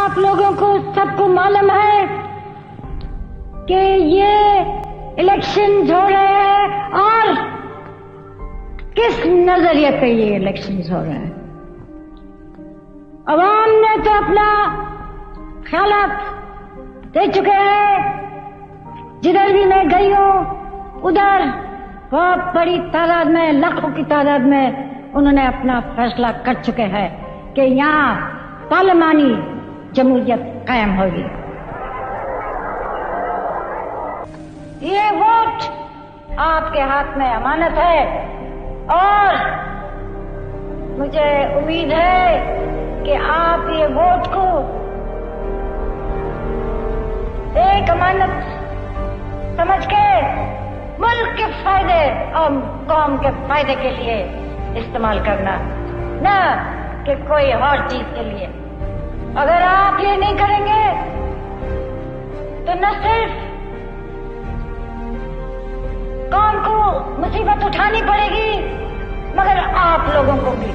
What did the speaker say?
आप लोगों को सबको मालूम है कि ये इलेक्शंस हो रहे हैं और किस नजरिए पे ये इलेक्शंस हो रहे हैं। अवाम ने तो अपना ख्यालात दे चुके हैं। जिधर भी मैं गई हूं उधर बहुत बड़ी तादाद में, लाखों की तादाद में उन्होंने अपना फैसला कर चुके हैं कि यहाँ पार्लिमानी जमहूरियत कायम होगी। ये वोट आपके हाथ में अमानत है और मुझे उम्मीद है कि आप ये वोट को एक अमानत समझ के मुल्क के फायदे और कौम के फायदे के लिए इस्तेमाल करना, न कि कोई और चीज के लिए। अगर आप ये नहीं करेंगे तो न सिर्फ कौम को मुसीबत उठानी पड़ेगी मगर आप लोगों को भी